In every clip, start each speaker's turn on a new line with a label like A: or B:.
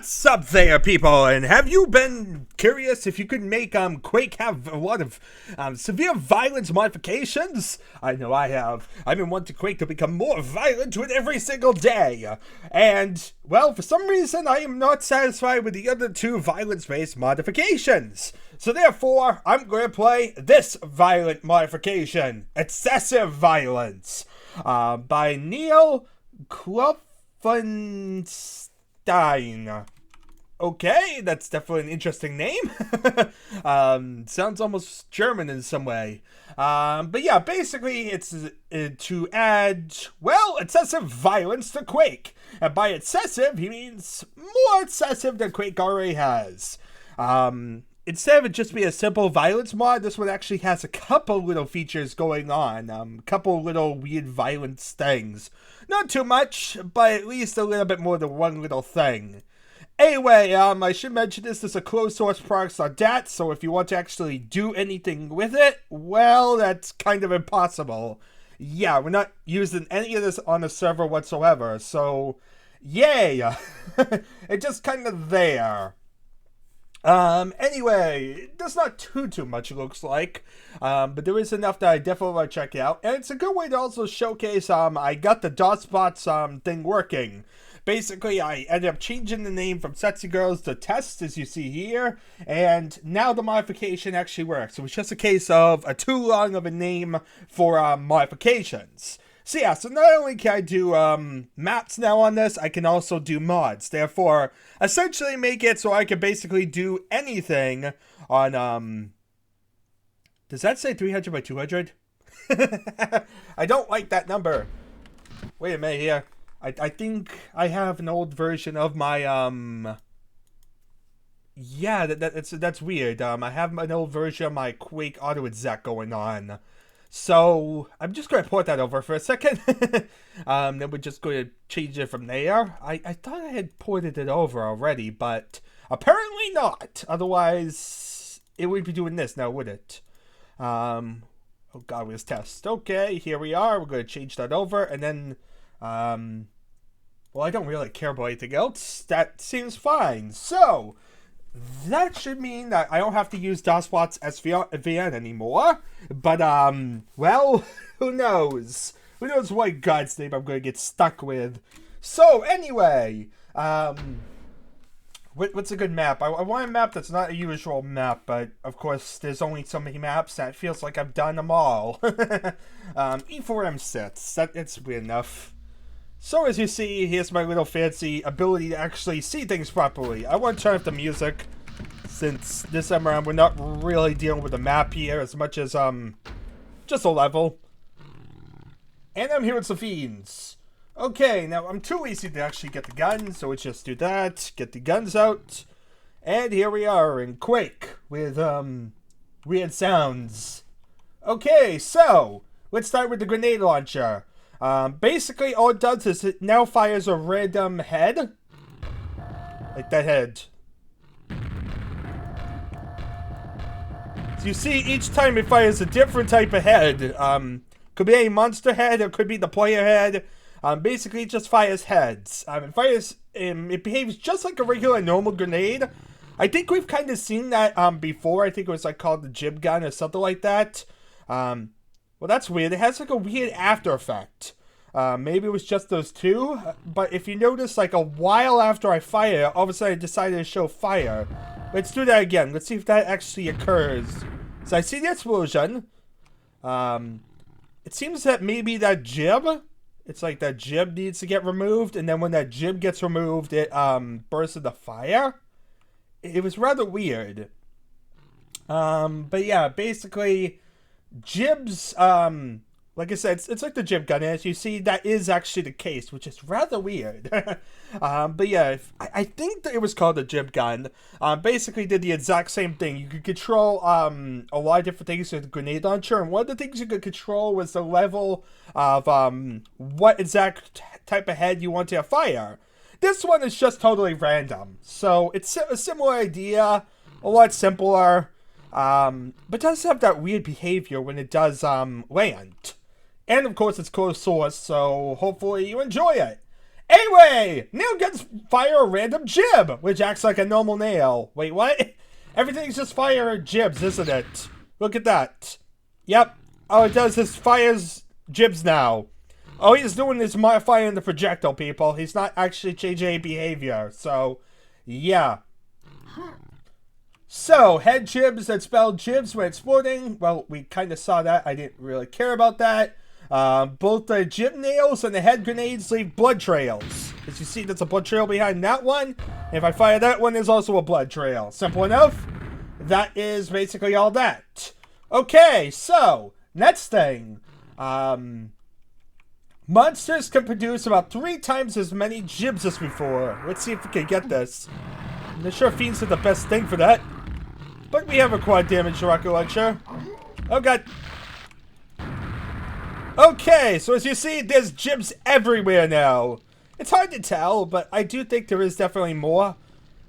A: What's up there, people? And have you been curious if you could make Quake have a lot of severe violence modifications? I know I have. I've been wanting Quake to become more violent with every single day. And, well, for some reason, I am not satisfied with the other two violence-based modifications. So therefore, I'm going to play this violent modification, Excessive Violence, by Neil Klopfenstein. Okay, that's definitely an interesting name. Sounds almost German in some way. But yeah, basically it's to add, well, excessive violence to Quake. And by excessive, he means more excessive than Quake already has. Instead of it just being a simple violence mod, this one actually has a couple little features going on. A couple little weird violence things. Not too much, but at least a little bit more than one little thing. Anyway, I should mention this is a closed source project, so if you want to actually do anything with it, well, that's kind of impossible. Yeah, we're not using any of this on a server whatsoever, so yay! It's just kind of there. Anyway, there's not too much it looks like, but there is enough that I definitely want to check out, and it's a good way to also showcase, I got the DotSpots, thing working. Basically, I ended up changing the name from Sexy Girls to Test, as you see here, and now the modification actually works. It was just a case of too long of a name for, modifications. So yeah, so not only can I do maps now on this, I can also do mods. Therefore, essentially make it so I can basically do anything on, does that say 300 by 200? I don't like that number. Wait a minute here. I think I have an old version of my, yeah, that's weird. I have an old version of my Quake auto exec going on. So, I'm just going to port that over for a second. Then we're just going to change it from there. I thought I had ported it over already, but apparently not. Otherwise, it would be doing this now, would it? Oh god, where's test? Okay, here we are. We're going to change that over, and then, well, I don't really care about anything else. That seems fine. So, that should mean that I don't have to use DOSBots SVN anymore. But, well, who knows? Who knows what God's name I'm going to get stuck with. So, anyway, what's a good map? I want a map that's not a usual map, but, of course, there's only so many maps that it feels like I've done them all. E4M6, it's weird enough. So as you see, here's my little fancy ability to actually see things properly. I want to turn off the music, since this time around we're not really dealing with a map here as much as, just a level. And I'm here with some fiends. Okay, now I'm too lazy to actually get the guns, so let's just do that. Get the guns out. And here we are in Quake with, weird sounds. Okay, so, let's start with the grenade launcher. Basically, all it does is it now fires a random head. Like that head. So you see, each time it fires a different type of head. Could be a monster head, or could be the player head. Basically, it just fires heads. It behaves just like a regular normal grenade. I think we've kind of seen that, before. I think it was, like, called the jib gun or something like that. Well, that's weird. It has like a weird after effect. Maybe it was just those two. But if you notice, like a while after I fire, all of a sudden I decided to show fire. Let's do that again. Let's see if that actually occurs. So I see the explosion. It seems that maybe that jib, it's like that jib needs to get removed. And then when that jib gets removed, it bursts into fire. It was rather weird. But yeah, basically, jibs, like I said, it's like the jib gun, and as you see, that is actually the case, which is rather weird. But yeah, I think that it was called the jib gun. Basically did the exact same thing. You could control, a lot of different things with the grenade launcher, and one of the things you could control was the level of, what exact type of head you want to fire. This one is just totally random. So, it's a similar idea, a lot simpler. But does have that weird behavior when it does, land. And, of course, it's closed source, so hopefully you enjoy it. Anyway, nail guns fire a random jib, which acts like a normal nail. Wait, what? Everything's just fire jibs, isn't it? Look at that. Yep. All it does is fires jibs now. All he's doing is modifying the projectile, people. He's not actually changing any behavior. So, yeah. So, head jibs that spell jibs when exploding. Well, we kind of saw that. I didn't really care about that. Both the jib nails and the head grenades leave blood trails. As you see, there's a blood trail behind that one. And if I fire that one, there's also a blood trail. Simple enough. That is basically all that. Okay, so, next thing. Monsters can produce about 3 times as many jibs as before. Let's see if we can get this. I'm not sure Fiends are the best thing for that. But we have a quad damage rocket launcher. Oh god. Okay, so as you see, there's jibs everywhere now. It's hard to tell, but I do think there is definitely more.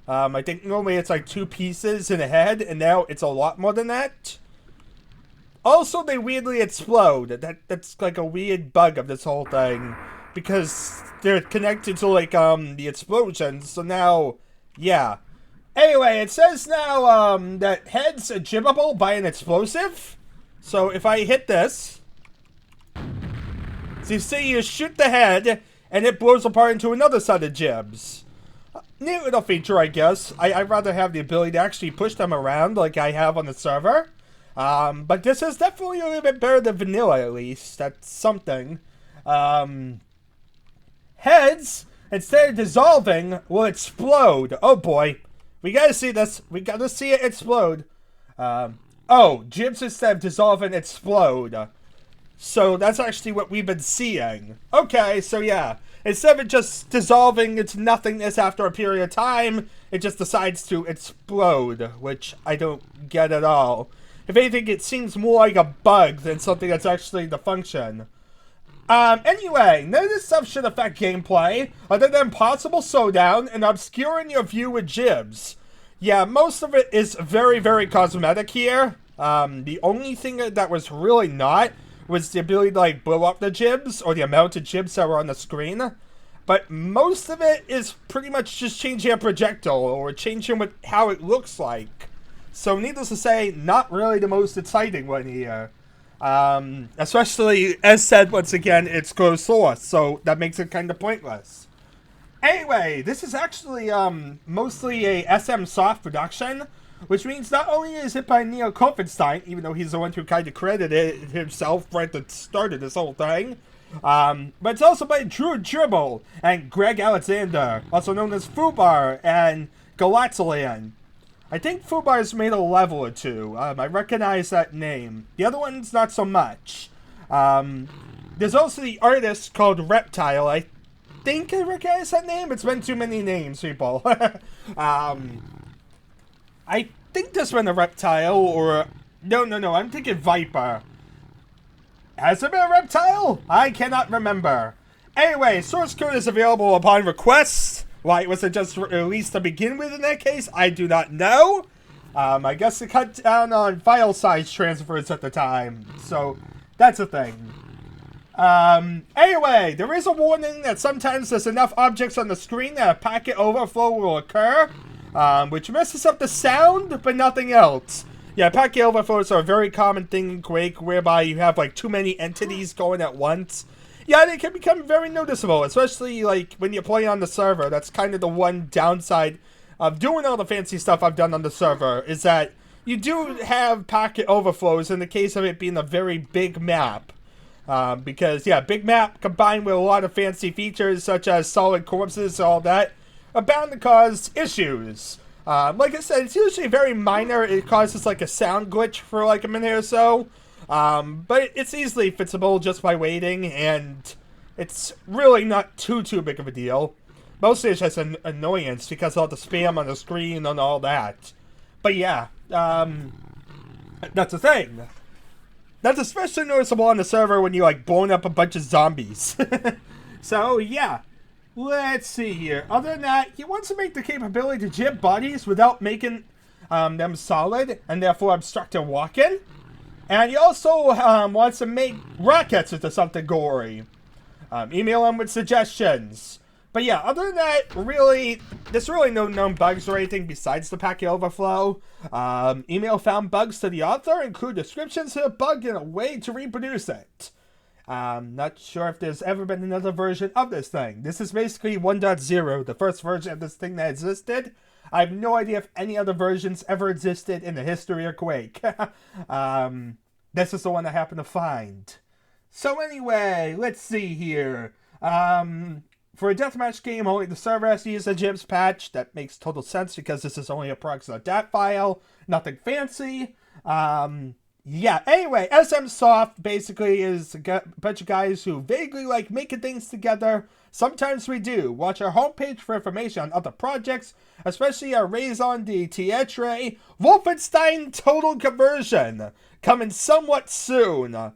A: I think normally it's like 2 pieces in a head, and now it's a lot more than that. Also, they weirdly explode. That's like a weird bug of this whole thing. Because they're connected to like the explosions, so now, yeah. Anyway, it says now that heads are jibbable by an explosive. So if I hit this, so you see you shoot the head, and it blows apart into another set of jibs. Neat little feature, I guess. I'd rather have the ability to actually push them around like I have on the server. But this is definitely a little bit better than vanilla, at least. That's something. Heads, instead of dissolving, will explode. Oh boy. We gotta see this. We gotta see it explode. Oh, jibs instead of dissolving explode. So that's actually what we've been seeing. Okay, so yeah. Instead of it just dissolving into nothingness after a period of time, it just decides to explode, which I don't get at all. If anything, it seems more like a bug than something that's actually the function. Anyway, none of this stuff should affect gameplay, other than possible slowdown and obscuring your view with jibs. Yeah, most of it is very, very cosmetic here. The only thing that was really not was the ability to, like, blow up the jibs, or the amount of jibs that were on the screen. But most of it is pretty much just changing a projectile, or changing how it looks like. So, needless to say, not really the most exciting one here. Especially, as said, once again, it's closed source, so that makes it kind of pointless. Anyway, this is actually, mostly a SM Soft production, which means not only is it by Neil Koffenstein, even though he's the one who kind of credited himself right at the start of this whole thing, but it's also by Drew Dribble and Greg Alexander, also known as Fubar and Galatzalan. I think Fubar's made a level or 2. I recognize that name. The other one's not so much. There's also the artist called Reptile. I think I recognize that name. It's been too many names, people. I think this one a Reptile, or... No, I'm thinking Viper. Has it been a Reptile? I cannot remember. Anyway, source code is available upon request. Why was it just released to begin with in that case? I do not know. I guess it cut down on file size transfers at the time. So, that's a thing. Anyway, there is a warning that sometimes there's enough objects on the screen that a packet overflow will occur. Which messes up the sound, but nothing else. Yeah, packet overflows are a very common thing in Quake, whereby you have, like, too many entities going at once. Yeah, they can become very noticeable, especially, like, when you play on the server. That's kind of the one downside of doing all the fancy stuff I've done on the server, is that you do have packet overflows in the case of it being a very big map. Because, yeah, big map combined with a lot of fancy features, such as solid corpses and all that, are bound to cause issues. Like I said, it's usually very minor. It causes, like, a sound glitch for, like, a minute or so. But it's easily fixable just by waiting, and it's really not too big of a deal. Mostly it's just an annoyance because of all the spam on the screen and all that. But yeah, that's the thing. That's especially noticeable on the server when you, like, blowing up a bunch of zombies. So, yeah. Let's see here. Other than that, he wants to make the capability to jib bodies without making them solid, and therefore obstruct their walking. And he also wants to make rockets into something gory. Email him with suggestions. But yeah, other than that, really, there's really no known bugs or anything besides the packet overflow. Email found bugs to the author, include descriptions of the bug and a way to reproduce it. Not sure if there's ever been another version of this thing. This is basically 1.0, the first version of this thing that existed. I have no idea if any other versions ever existed in the history of Quake. This is the one I happened to find. So anyway, let's see here. For a deathmatch game, only the server has to use a GIMS patch. That makes total sense because this is only a prox.dat file. Nothing fancy. Yeah, anyway, SM Soft basically is a bunch of guys who vaguely like making things together. Sometimes we do. Watch our homepage for information on other projects, especially our Raison de Tietre Wolfenstein Total Conversion, coming somewhat soon.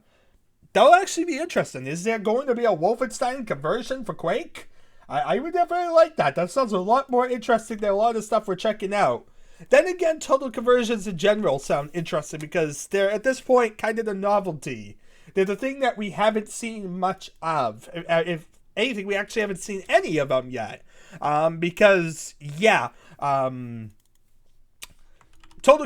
A: That'll actually be interesting. Is there going to be a Wolfenstein conversion for Quake? I would definitely like that. That sounds a lot more interesting than a lot of stuff we're checking out. Then again, total conversions in general sound interesting because they're, at this point, kind of the novelty. They're the thing that we haven't seen much of. If anything, we actually haven't seen any of them yet. Because, yeah, total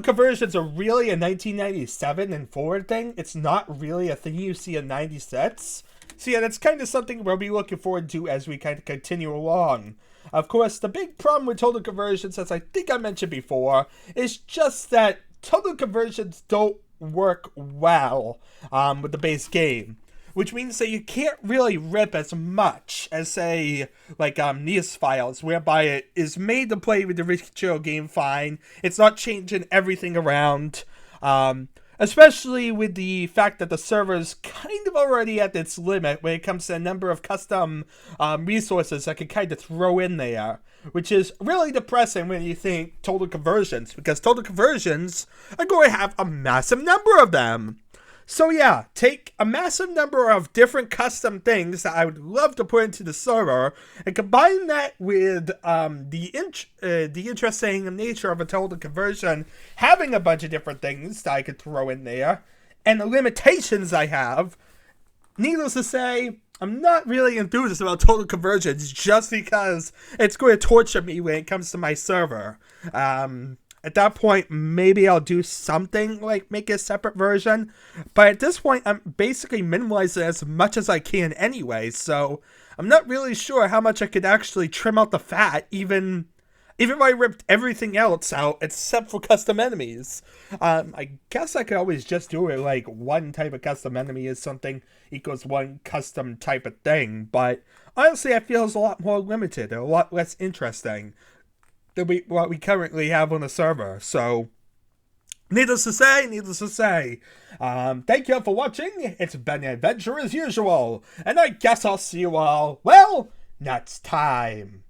A: conversions are really a 1997 and forward thing. It's not really a thing you see in 96. So yeah, that's kind of something we'll be looking forward to as we kind of continue along. Of course, the big problem with total conversions, as I think I mentioned before, is just that total conversions don't work well with the base game. Which means that you can't really rip as much as, say, like NIS files, whereby it is made to play with the original game fine. It's not changing everything around. Especially with the fact that the server is kind of already at its limit when it comes to the number of custom resources I can kind of throw in there. Which is really depressing when you think total conversions, because total conversions are going to have a massive number of them. So yeah, take a massive number of different custom things that I would love to put into the server and combine that with the interesting nature of a total conversion, having a bunch of different things that I could throw in there, and the limitations I have. Needless to say, I'm not really enthused about total conversions just because it's going to torture me when it comes to my server. At that point, maybe I'll do something like make a separate version. But at this point, I'm basically minimalizing as much as I can anyway. So I'm not really sure how much I could actually trim out the fat, even if I ripped everything else out except for custom enemies. I guess I could always just do it like one type of custom enemy is something equals one custom type of thing. But honestly, I feel it's a lot more limited and a lot less interesting than what we currently have on the server. So, needless to say, thank you all for watching. It's been an adventure as usual, and I guess I'll see you all, well, next time.